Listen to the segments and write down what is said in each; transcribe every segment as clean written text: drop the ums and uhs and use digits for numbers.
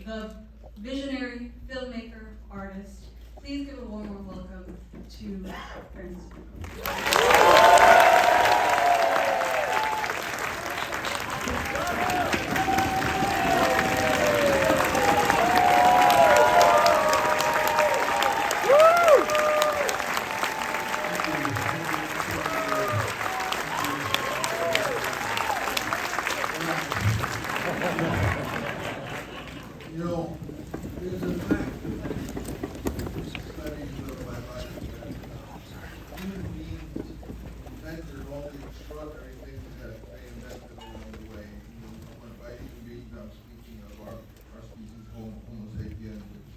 the visionary filmmaker, artist. Please give a warm welcome to Francis Ford Coppola. You know, there's a fact that studies of my life that human beings invented all the extraordinary things that they invented along the way. You know, by human beings, I'm speaking of our species, Homo sapiens, which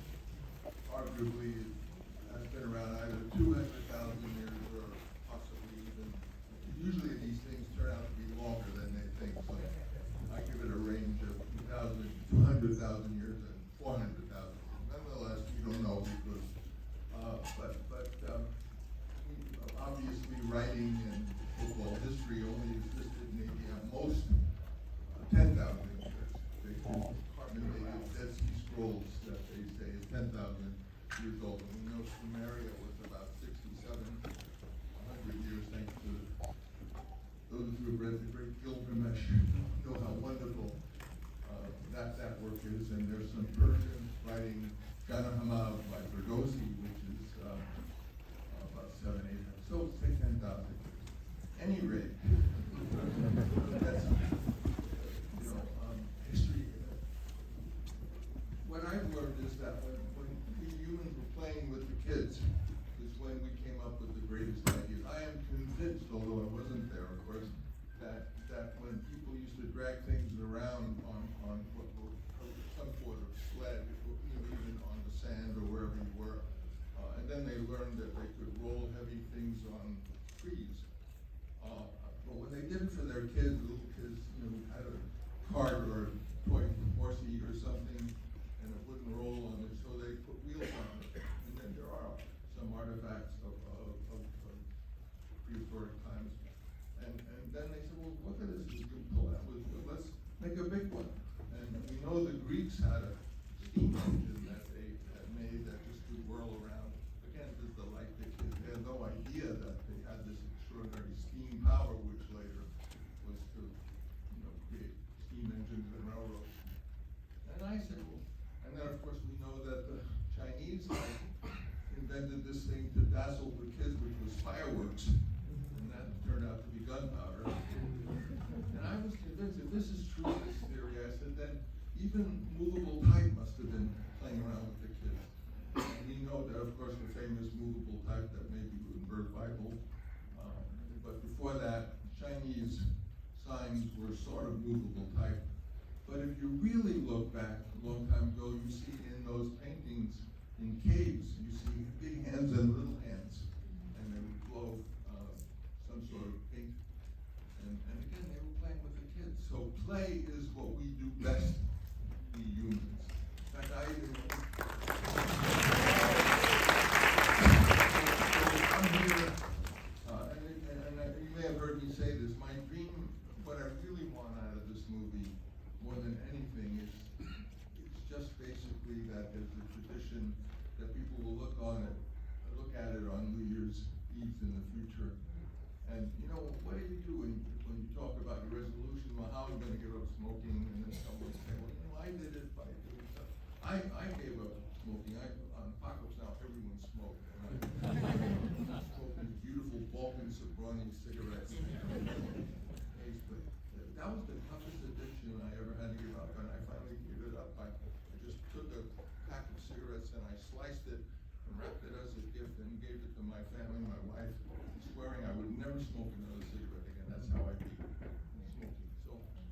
arguably has been around either 200,000 years or possibly even, usually these things turn out to be longer than they think. So I give it a range of 200,000 years and 400,000. Nonetheless, we don't know because, obviously writing and football history only existed maybe at most 10,000 years. The carbon-dated Dead Sea Scrolls that they say is 10,000 years old. And we know Sumeria was about 100 years, thanks to those who have read the great Gilgamesh, know how wonderful that work is. And there's some Persian writing, Janahama by Ferdowsi, which is about 700, 800. So say 10,000. Any rate, that's history. What I've learned is that when we humans were playing with the kids is when we came up with the greatest ideas. I am convinced, although I wasn't there, of course, that when people used to drag things around on what were some sort of sled, even on the sand or wherever you were, and then they learned that they could roll heavy things on trees. But when they did it for their kids, little kids, who had a cart or a toy horse seat or something, and it wouldn't roll on it, so they put wheels on it. And then there are some artifacts of prehistoric times. And then they said, well, look at this, you can pull that with, let's make a big one. And we know the Greeks had a steam engine that they had made that just could whirl around. Again, just the light the kids had no idea that they had this extraordinary steam power, which later was to, create steam engines and railroads. And I said, well, and then of course we know that the Chinese had invented this thing to dazzle the kids, which was fireworks. And that turned out to be gunpowder. And I was convinced if this is true, this theory, I said, then even movable type must have been playing around with the kids. And we know that, of course, the famous movable type that may be Gutenberg Bible. But before that, Chinese signs were sort of movable type. But if you really look back a long time ago, you see in those paintings in caves, you see big hands and little hands. And they would glow some sort of pink. And again, they were playing with the kids. So play is what we do best, we humans. In fact, I'm here, and you may have heard me say this, my dream, what I really want out of this movie, more than anything, is it's just basically that there's a tradition that people will look at it on New Year's Eve in the future. And what do you do when you talk about your resolution? Well, how am I going to give up smoking? And then someone say, well, I did it by doing stuff. I gave up smoking. On Apocalypse Now, everyone smoked. And I smoked these beautiful Balkan Sobrani cigarettes. But that was the toughest addiction I ever had to give up. And I finally gave it up. I just took a pack of cigarettes and I sliced it and wrapped it as a gift and gave it to my family, my wife, swearing I would never smoke another cigarette again. That's how I beat smoking.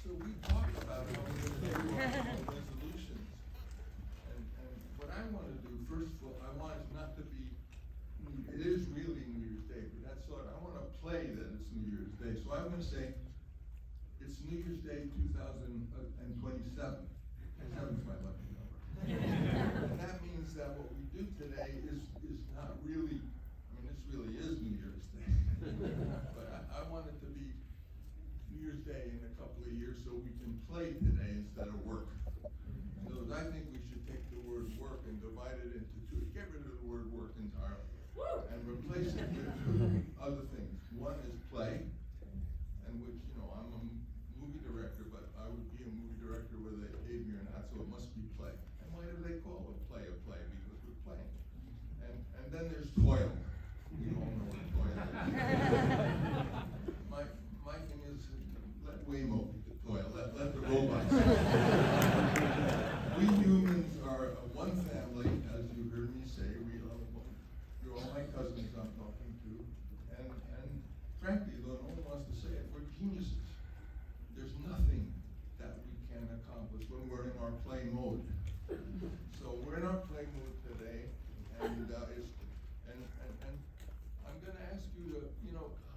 So we talk about how we're going to do our resolutions. And what I want to do, first of all, I want it not to be, it is really New Year's Day, but that's sort of, I want to play that it's New Year's Day. So I'm going to say, it's New Year's Day 2027. 7's my lucky number. And that means that what we do today is not really, this really is New Year's Day. But I want it to be New Year's Day in a couple of years so we can play today instead of work. So it into two. Get rid of the word work entirely and replace it with two other things. One is play, and which, I'm a movie director, but I would be a movie director whether they paid me or not, so it must be play. And why do they call a play? Because we're playing. And then there's toil. We all know what toil is. My thing is, let Waymo be the toil. Let the robots. We humans are one family, as you heard me say. You're all my cousins I'm talking to. And frankly, though no one wants to say it, we're geniuses. There's nothing that we can accomplish when we're in our play mode. So we're in our play mode today, and I'm going to ask you to,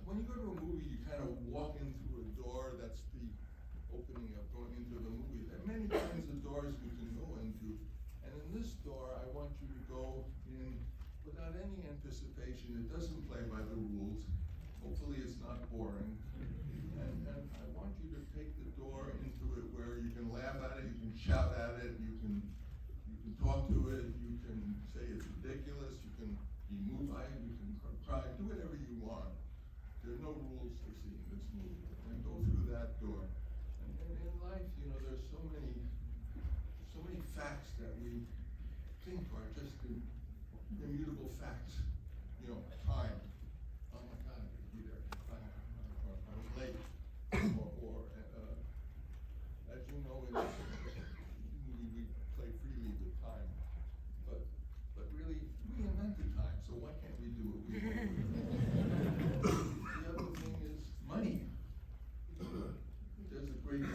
when you go to a movie, you kind of walk in through a door. That's the opening of going into the movie. There are many kinds of doors we can go into, and in this door, I want you to go in without any anticipation. It doesn't play by the rules. Hopefully it's not boring. And I want you to take the door into it where you can laugh at it, you can shout at it, you can talk to it, you can say it's ridiculous, you can be moved by it, you can cry, do whatever you want. There are no rules to seeing this movie. And go through that door. And in life, there's so many facts that we think are just immutable facts. Time. Oh my God, I could be there. I was late. Or as you know, in this movie, we play freely with time. But really, we invented time, so why can't we do it? The other thing is money. There's a great,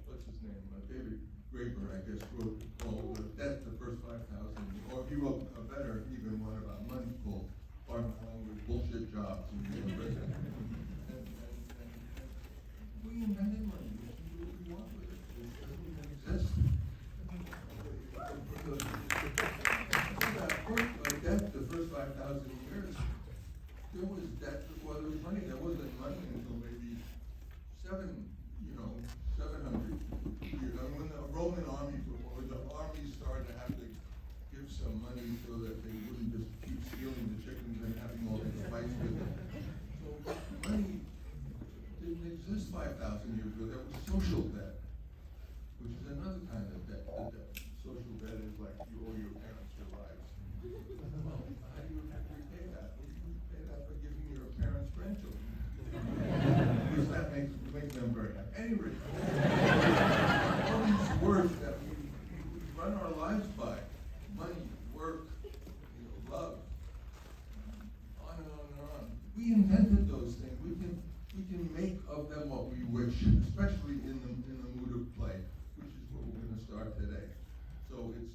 what's his name? David Graeber, I guess, wrote called Death, the First 5,000. Or he wrote a better, even one about money called Pardon My Language, Bullshit Jobs. And we invented money. We can do what we want with it. It doesn't even exist. Death, the first 5,000 years, there was death before there was money. There wasn't money until maybe 700 years. When the Roman army, or the army started to have to give some money so that they wouldn't just keep stealing the chickens and having all these fights with them. So money didn't exist 5,000 years ago. There was social debt, which is another kind of debt. Social debt is like you owe your parents your lives. Well, how do you repay that? Well, you repay that by giving your parents grandchildren. Because that makes them very happy. Anyway, all these words that we run our lives by, money, work, love, on and on and on. We invented those things. We can make of them what we wish, especially in the mood of play, which is what we're going to start today. So it's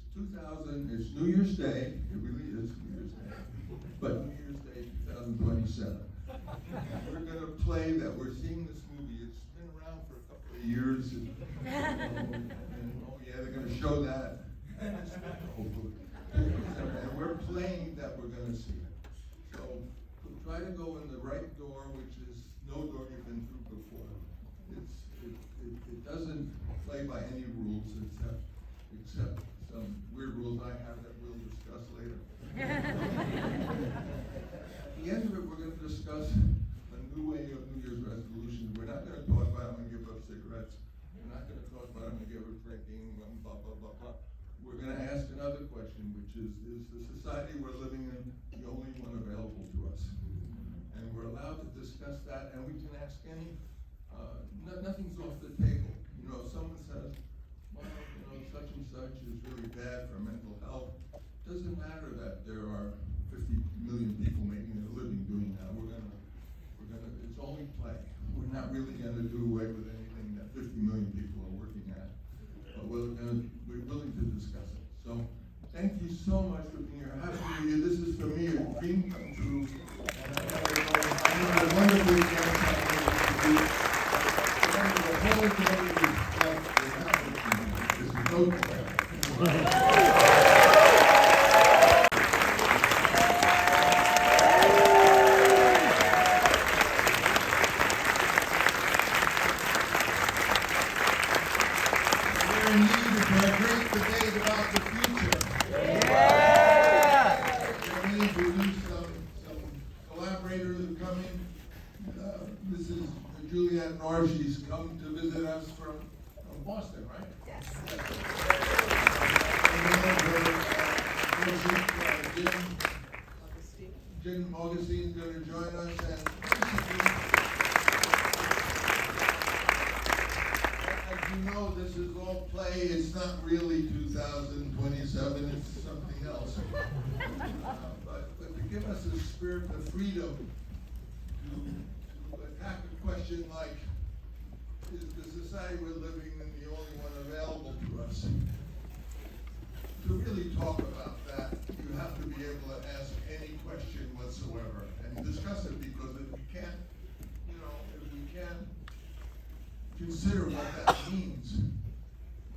it's New Year's Day. It really is New Year's Day. But New Year's Day 2027. We're going to play that. We're seeing this movie. It's been around for a couple of years. And oh yeah, they're going to show that. Hopefully. And we're playing that we're going to see it. So try to go in the right door, which is no door you've been through before. It doesn't play by any rules except some weird rules I have that we'll discuss later. At the end of it, we're going to discuss a new way of New Year's resolutions. We're not going to talk about I'm going to give up cigarettes. We're not going to talk about I'm going to give up drinking, blah, blah, blah, blah. We're going to ask another question, which is the society we're living in the only one available to us? And we're allowed to discuss that, and we can ask any, nothing's off the table. If someone says, well, such and such is really bad for mental health, doesn't matter that there are 50 million people making a living doing that. It's only play. We're not really going to do away with anything that 50 million people are working at. But we're willing to discuss it. So thank you so much for being here. Happy New Year. This is for me a dream come true. And I have a wonderful chance to do. The whole day is left without this is no play. We're in need of a great debate about the future. Let me introduce some collaborators who come in. This is Juliette Norr. She's come to visit us from Boston, right? Yes. Jim Augustine's going to join us, and as you know, this is all play. It's not really 2027. It's something else. But to give us the spirit of freedom to attack a question like, is the society we're living in the only one available to us? To really talk about that, you have to be able to ask any question whatsoever and discuss it, because if we can't, consider what that means, and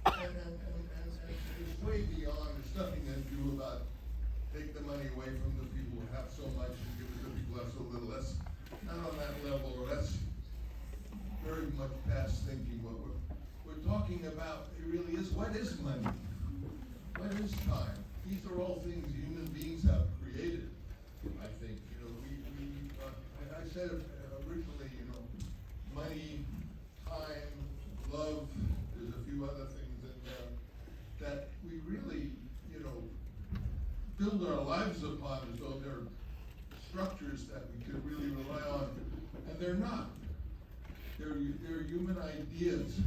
it's way beyond, there's nothing to do about take the money away from the people who have so much and give it to the people who have so little. That's not on that level, or that's very much past thinking. What we're talking about, it really is, what is money? What is time? These are all things human beings have created, I think. I said originally, money, time, love, there's a few other things in there that we really, build our lives upon as though they're structures that we could really rely on, and they're not. They're human ideas,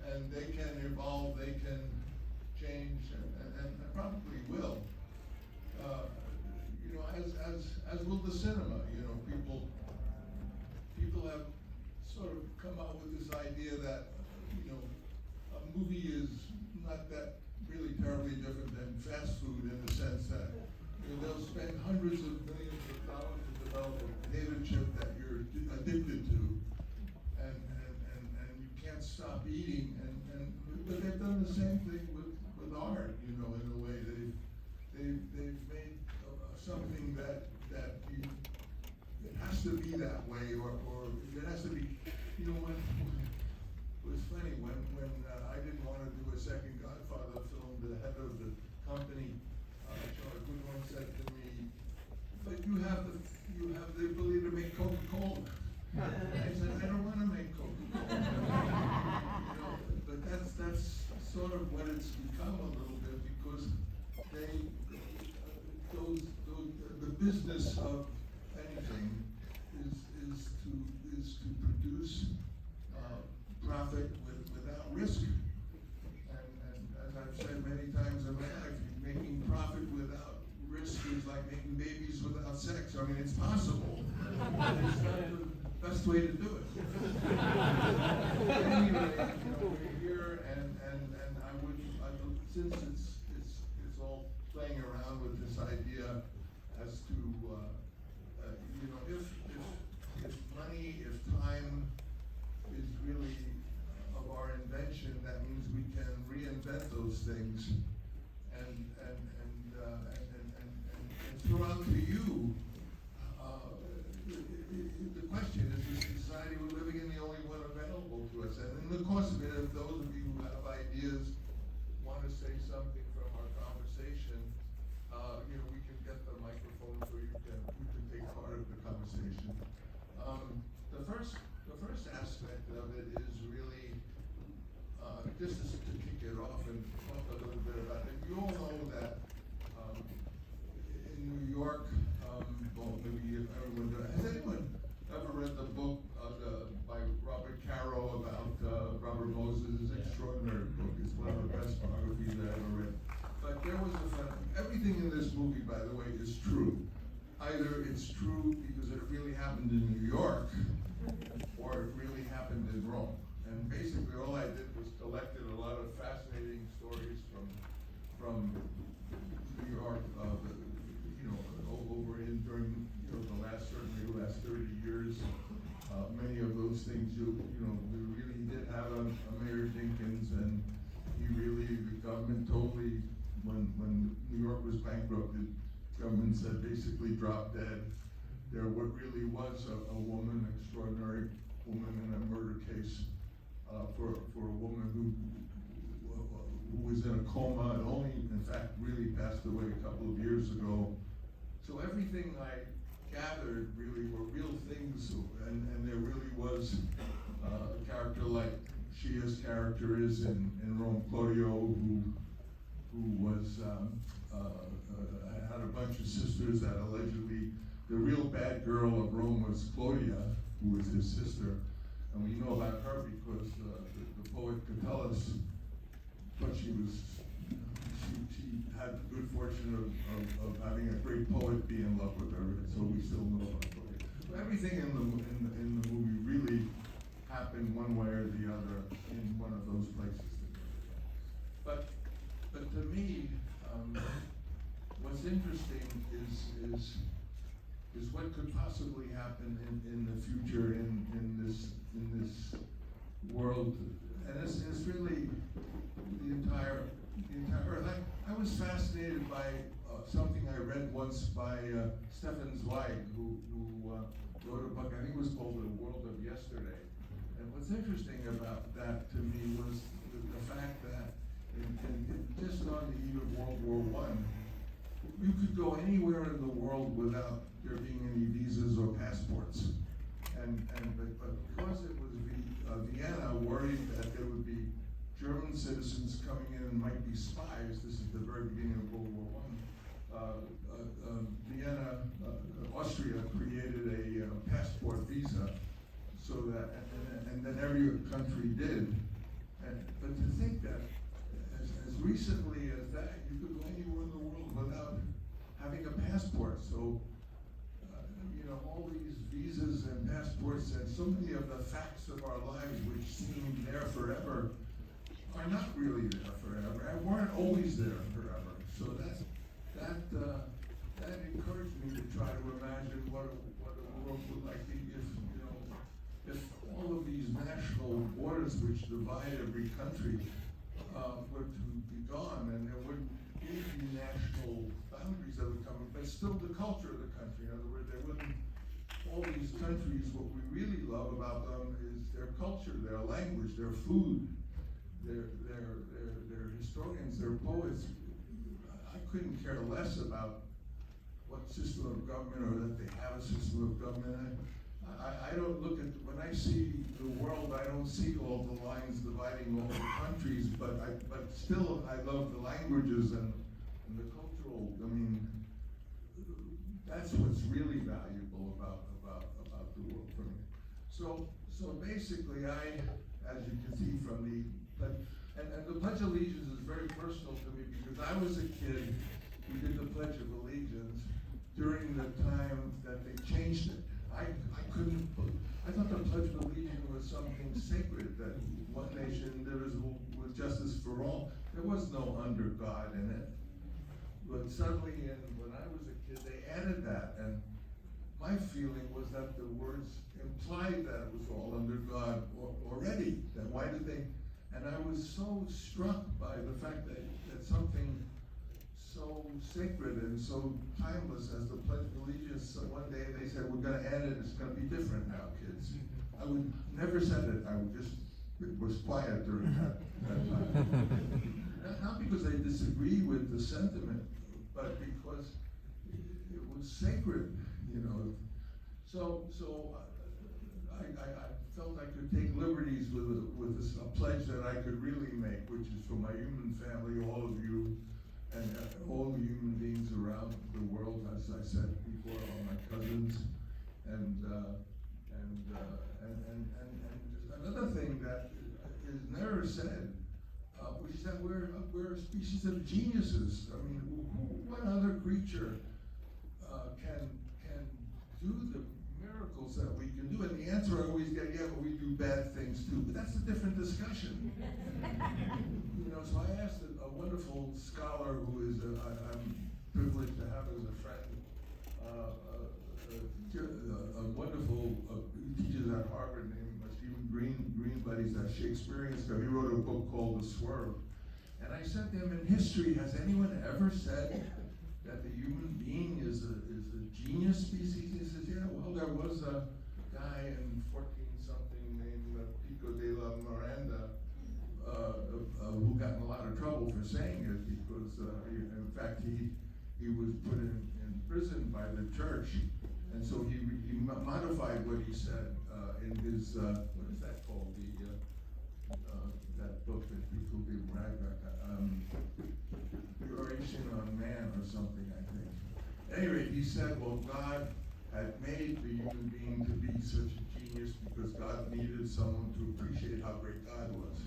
and they can evolve, they can change, and probably will. As will the cinema. People have sort of come out with this idea that a movie is not that really terribly different than fast food, in the sense that they'll spend hundreds of millions of dollars to develop a potato chip that you're addicted to, and you can't stop eating. But they've done the same thing with art, in a way. They've made something that it has to be that way, or it has to be, when it was funny when I didn't want to do a second Godfather film, the head of the company, Charles Goodwin, said to me, "But you have the ability to make Coca-Cola." I said, "I don't want to make Coca-Cola." But that's sort of what it's become a little bit, because the business of anything is to produce profit without risk. And as I've said many times in my life, making profit without risk is like making babies without sex. I mean, it's possible, but it's not the best way to do it. Anyway, we're here, and since it's all playing around with this idea as to if money, if time is really of our invention, that means we can reinvent those things and throw out to you. The question is the society we're living in the only one available to us? And in the course of it, if those of you who have ideas want to say something from our conversation, we can get the microphone so you can take part of the conversation. The first aspect of it is really just to kick it off and talk a little bit about it. You all know that in New York, well, maybe everyone does. Has anyone ever read the book by Robert Caro about Robert Moses' extraordinary book? It's one of the best biographies I ever read. But there was everything in this movie, by the way, is true. Either it's true because it really happened in New York, or it really happened in Rome. And basically all I did was collected a lot of fascinating stories from New York, over during certainly the last 30 years. Many of those things, we really did have a Mayor Jenkins, and the government totally, when New York was bankrupted, government said basically drop dead. There really was a woman, extraordinary woman in a murder case for a woman who was in a coma, and only, in fact, really passed away a couple of years ago. So everything I gathered really were real things, and there really was a character like Shia's character is in Rome, Claudio, who was had a bunch of sisters that allegedly, the real bad girl of Rome was Claudia, who was his sister, and we know about her because the poet Catullus, but she had the good fortune of having a great poet be in love with her, and so we still know about Claudia. So everything in the movie really happened one way or the other in one of those places. But to me, what's interesting is what could possibly happen in the future in this world, and it's really the entire Earth. I was fascinated by something I read once by Stefan Zweig, who wrote a book, I think it was called The World of Yesterday. And what's interesting about that to me was the fact that just on the eve of World War I, you could go anywhere in the world without there being any visas or passports. But because it was Vienna worried that there would be German citizens coming in and might be spies, this is the very beginning of World War I, Vienna, Austria created a passport visa so that, and then every country did. But to think that as recently as that, you could go anywhere in the world without having a passport. So, all these visas and passports and so many of the facts of our lives which seem there forever are not really there forever and weren't always there forever. So that encouraged me to try to imagine what a world would like be if all of these national borders which divide every country were to be gone, and there wouldn't be national boundaries that would come, but still the culture of the country. In other words, there wouldn't, all these countries, what we really love about them is their culture, their language, their food, their historians, their poets. I couldn't care less about what system of government or that they have a system of government. I don't look at, when I see the world, I don't see all the lines dividing all the countries, but still I love the languages and the cultural, that's what's really valuable about the world for me. So basically as you can see from and the Pledge of Allegiance is very personal to me because I was a kid who did the Pledge of Allegiance during the time that they changed it. I thought the Pledge of Allegiance was something sacred, that one nation indivisible with justice for all. There was no under God in it. But suddenly, when I was a kid, they added that, and my feeling was that the words implied that it was all under God already. That why did they? And I was so struck by the fact that something so sacred and so timeless as the Pledge of Allegiance. So one day they said, we're going to add it, it's going to be different now, kids. I would never said it, it was quiet during that time. Not because I disagree with the sentiment, but because it was sacred, So I felt I could take liberties with a pledge that I could really make, which is for my human family, all of you, and all the human beings around the world, as I said before, all my cousins, and another thing that is never said, which is that we're a species of geniuses. What other creature can do the miracles that we can do? And the answer I always get, yeah, but we do bad things too. But that's a different discussion. So I asked a wonderful scholar who is I'm privileged to have as a friend, a wonderful he teaches at Harvard named Stephen Greenblatt. He's a Shakespearean scholar. He wrote a book called The Swerve. And I said to him, in history, has anyone ever said that the human being is a genius species? He says, yeah, well, there was a guy in 14-something named Pico de la Miranda who got in a lot of trouble for saying it because, in fact, he was put in prison by the church, and so he modified what he said in his what is that called, that book that people give brag the Oration on Man or something, I think. At any rate, he said, well, God had made the human being to be such a genius because God needed someone to appreciate how great God was.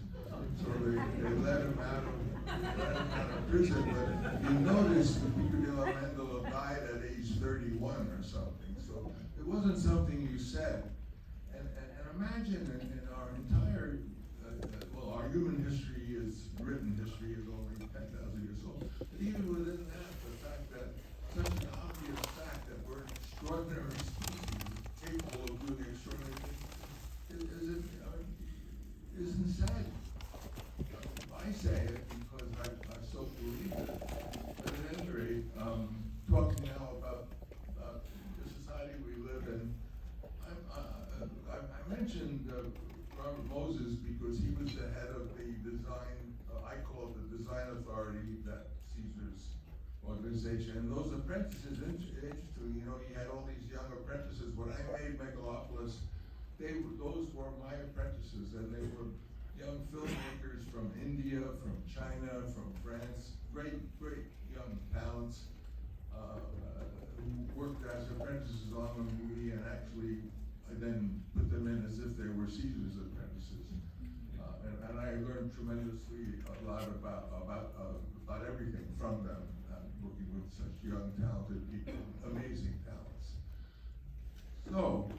So they let him out of prison, but you notice that Miguel Mendel died at age 31 or something. So it wasn't something you said. And imagine in our entire, well, our human history is, written history is only 10,000 years old. But even within that, the fact that such an obvious fact that we're an extraordinary species capable of doing extraordinary things is insane. I say it because I so believe it. But at any rate, talking now about the society we live in, I mentioned Robert Moses because he was the head of the design, I call it the design authority, that Caesar's organization. And those apprentices, interesting, you know, he had all these young apprentices. When I made Megalopolis, those were my apprentices, and they were young filmmakers from India, from China, from France, great young talents who worked as apprentices on the movie, and actually I then put them in as if they were Caesar's apprentices. And I learned tremendously a lot about everything from them, working with such young, talented people, amazing talents. So,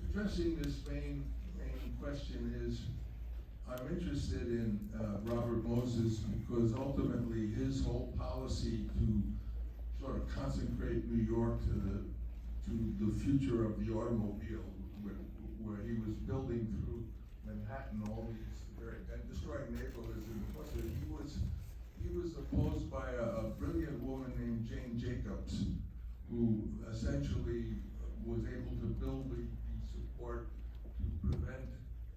addressing this main question is, I'm interested in Robert Moses because ultimately his whole policy to sort of consecrate New York to the future of the automobile, where he was building through Manhattan all these and destroying neighborhoods in the course of it. He was opposed by a brilliant woman named Jane Jacobs, who essentially was able to build the support to prevent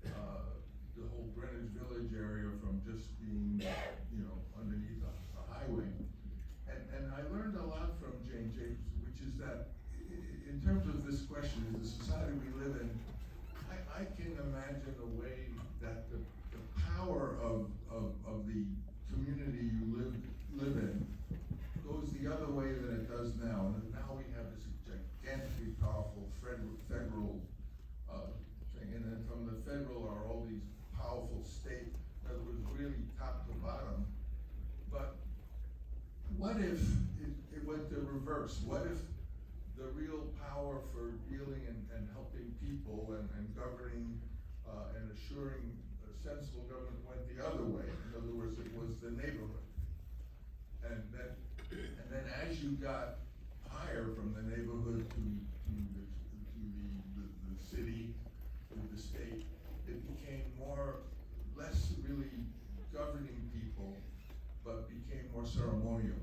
the whole Greenwich Village area from just being, you know, underneath a highway. And I learned a lot from Jane Jacobs, which is that in terms of this question, the society we live in, I can imagine a way that the power of the community you live in goes the other way than it does now. And now we have this gigantically powerful federal thing, and then from the federal are all these powerful state, in other words, really top to bottom. But what if it went the reverse? What if the real power for dealing and helping people and governing and assuring a sensible government went the other way? In other words, it was the neighborhood. And then as you got higher from the neighborhood to the city, to the state, it became less really governing people, but became more ceremonial,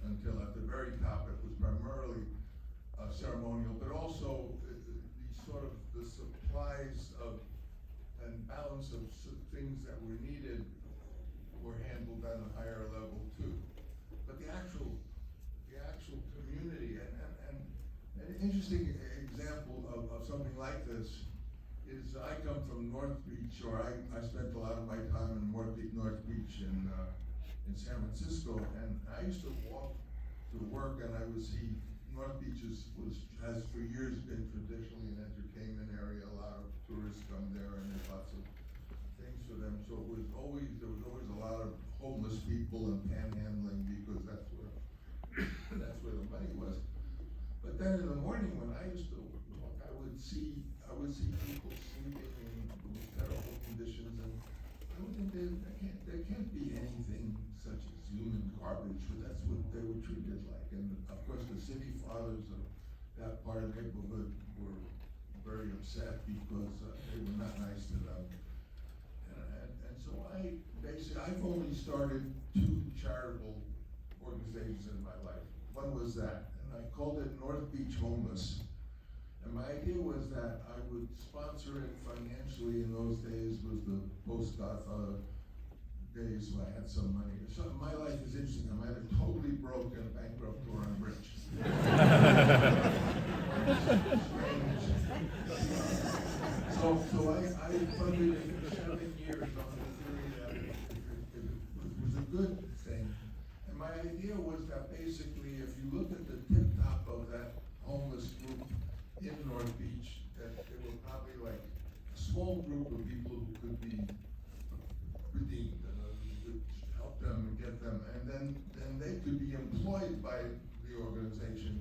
until at the very top it was primarily ceremonial, but also the supplies of and balance of things that were needed were handled at a higher level too. But the actual community, and an interesting example of something like this is I come from North Beach, or I spent a lot of my time in North Beach in San Francisco, and I used to walk to work and I would see North Beach has for years been traditionally an entertainment area. A lot of tourists come there and there's lots of things for them. So there was always a lot of homeless people and panhandling because that's where the money was. But then in the morning when I used to walk, I would see people sleeping in terrible conditions, and I would think there can't be anything such as human garbage, but that's what they were treated like. And of course the city fathers of that part of the neighborhood were very upset because they were not nice to them. And so I've only started 2 charitable organizations in my life. One was that, and I called it North Beach Homeless. And my idea was that I would sponsor it financially. In those days was the post-Godfather days when I had some money. So my life is interesting. I'm either totally broke and bankrupt or I'm rich. So I funded it for 7 years on the theory that it was a good thing. And my idea was that basically if you look at the tip top of that homeless group in North Beach, that there were probably like a small group of people who could be redeemed, and we could help them and get them, and then they could be employed by the organization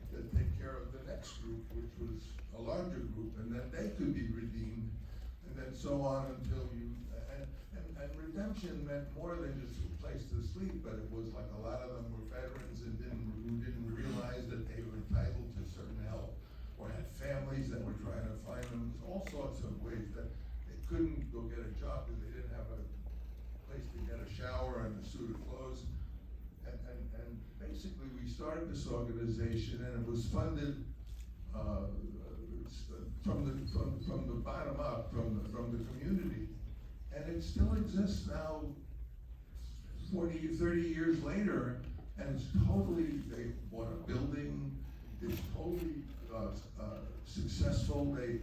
to take care of the next group, which was a larger group, and then they could be redeemed, and then so on until you, and redemption meant more than just a place to sleep, but it was like a lot of them were veterans and who didn't realize that they were entitled to certain help, or had families that were trying to find them, all sorts of ways that they couldn't go get a job because they didn't have a place to get a shower and a suit of clothes. And basically we started this organization, and it was funded from the bottom up, from the community. And it still exists now 30 years later, and it's totally, they bought a building, it's totally successful. And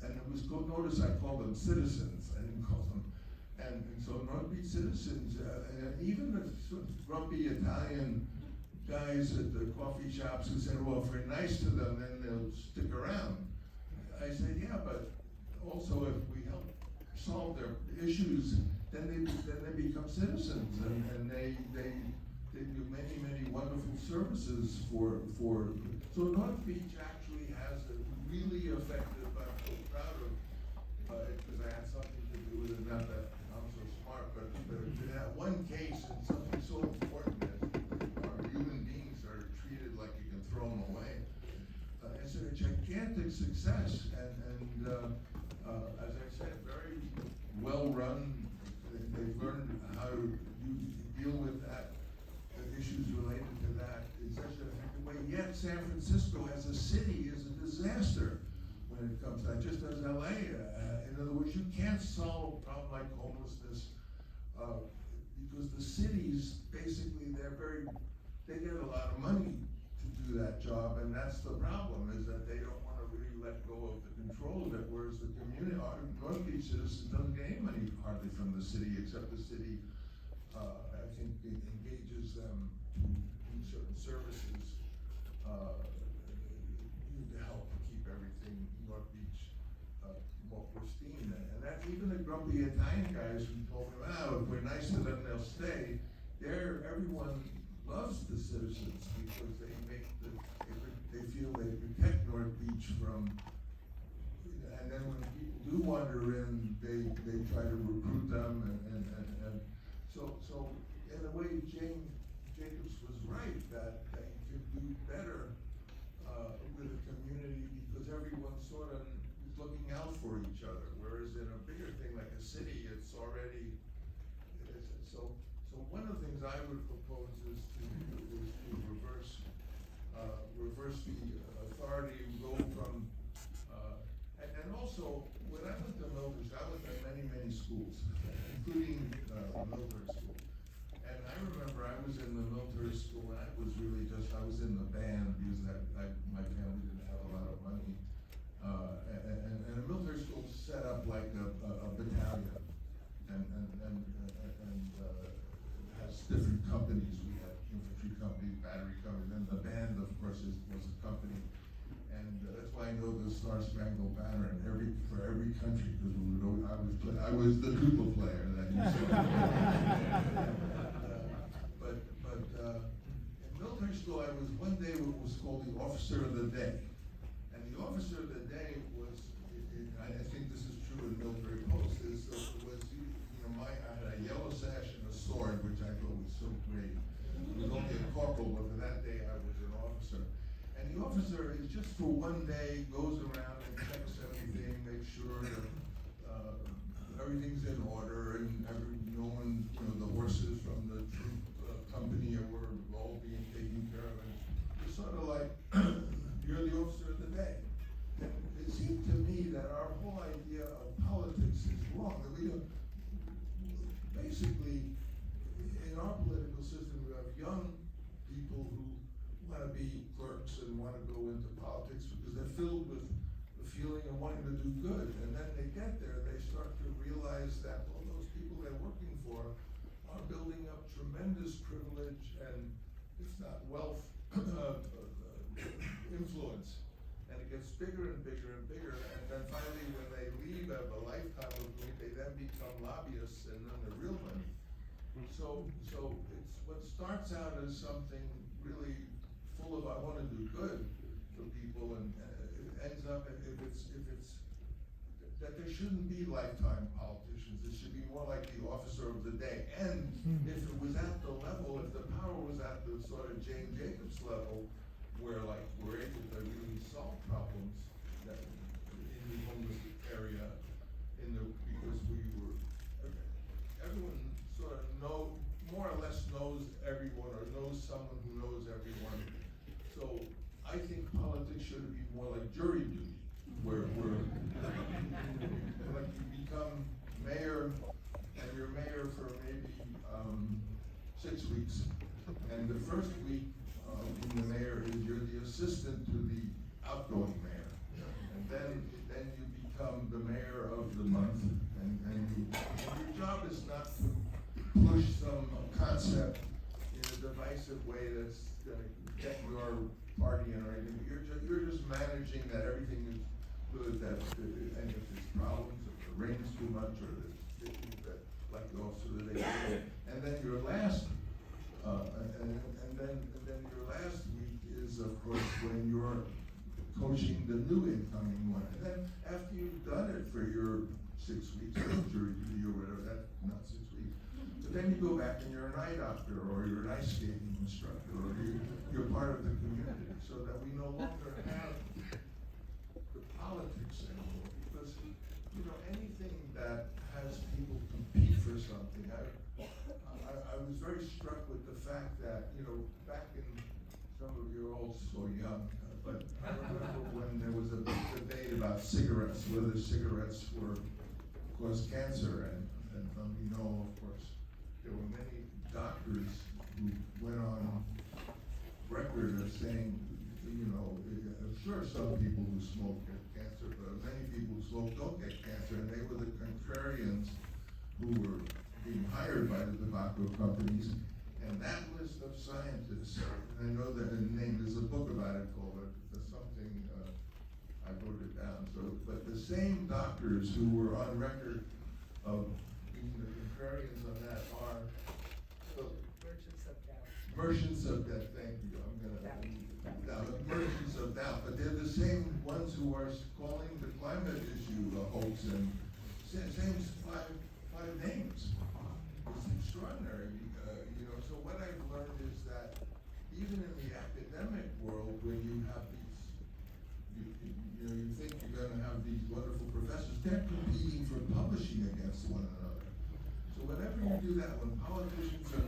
it was, notice I called them citizens, I didn't call them, and so North Beach citizens, and even the sort of grumpy Italian guys at the coffee shops who said, well, if we're nice to them, then they'll stick around. I said, yeah, but also if we help solve their issues, then they become citizens, and they do many wonderful services for. So North Beach actually has a really effective. I'm so proud of it because I had something to do with it. Not that I'm so smart, but in that one case, and something so important as our human beings are treated like you can throw them away. It's a gigantic success, and as I said, very well run. They've learned how to deal with that, the issues related to that in such an effective way. Yet San Francisco as a city is a disaster when it comes to that, just as LA. In other words, you can't solve a problem like homelessness because the cities, basically, they get a lot of money to do that job, and that's the problem, is that they don't want to really let go of the control of it, whereas the community, our North Beach citizens doesn't get any money hardly from the city, except the city, I think, engages them to do certain services to help keep everything North Beach more pristine. And that's even the grumpy Italian guys who told me, if we're nice to them, they'll stay. Everyone loves the citizens because they feel they protect North Beach from, and then when people do wander in, they try to recruit them, and so in a way, Jane Jacobs was right that they can do better with a community because everyone sort of is looking out for each other, whereas in a bigger thing like a city, it's already, so one of the things I would propose is to reverse the authority, go from, and also, when I went to Milford, I went to many schools, including Milford School. And I remember I was in the Milford School, and I was in the band because my family didn't have a lot of money. And the Milford School set up like a battalion, and has different companies. We had infantry companies, battery companies, and the band, of course, was a company. And that's why I know the Star Spangled Banner for every country, because I was the tuba player that you saw. But in military school, I was one day what was called the Officer of the Day, and the Officer of the Day was, I think this is true in military posts, I had a yellow sash and a sword, which I thought was so great. It was only a corporal, but for that day I was an officer. And the officer is just for one day, goes around and checks everything, makes sure that everything's in order, and no one, the horses from the troop company were all being taken care of. And it's sort of like, you're the officer of it's not wealth influence. And it gets bigger and bigger and bigger, and then finally when they leave a lifetime of doing, they then become lobbyists and then the real money. So it's what starts out as something really full of I want to do good for people, and it ends up if it's that there shouldn't be lifetime politicians. It should be more like the officer of the day. And if it was at the level, if the power was at the sort of Jane Jacobs level, where like we're able to really solve problems that in the homeless area, because everyone sort of more or less knows everyone or knows someone who knows everyone. So I think politics should be more like jury duty, where like you become mayor and you're mayor for maybe 6 weeks, and the first week being the mayor is you're the assistant to the outgoing mayor, and then you become the mayor of the month, and your job is not to push some concept in a divisive way that's going to get your party in or anything. You're just managing that everything is good, that and if there's problems, if it rains too much, or that like the officer of the day, and then your last and then your last week is of course when you're coaching the new incoming one, and then after you've done it for your 6 weeks of jury duty or whatever, that's not 6 weeks, but then you go back and you're an eye doctor or you're an ice skating instructor or you're part of the community, so that we no longer have the politics anymore, because anything that has people compete for something. I was very struck with the fact that back in, some of you are all so young, but I remember when there was a big debate about cigarettes, whether cigarettes caused cancer, and we know, of course, there were many doctors who went on record as saying, sure, some people who smoke get cancer, but many people who smoke don't get cancer, and they were the contrarians who were being hired by the tobacco companies. And that list of scientists, and I know that there's a book about it called something, I wrote it down, but the same doctors who were on record of being the contrarians on that are merchants of doubt, thank you, merchants of doubt, but they're the same ones who are calling the climate issue a hoax, and same five names. It's extraordinary, so what I've learned is that even in the academic world, when you have you think you're going to have these wonderful professors, they're competing for publishing against one another. So whenever you do that, when politicians are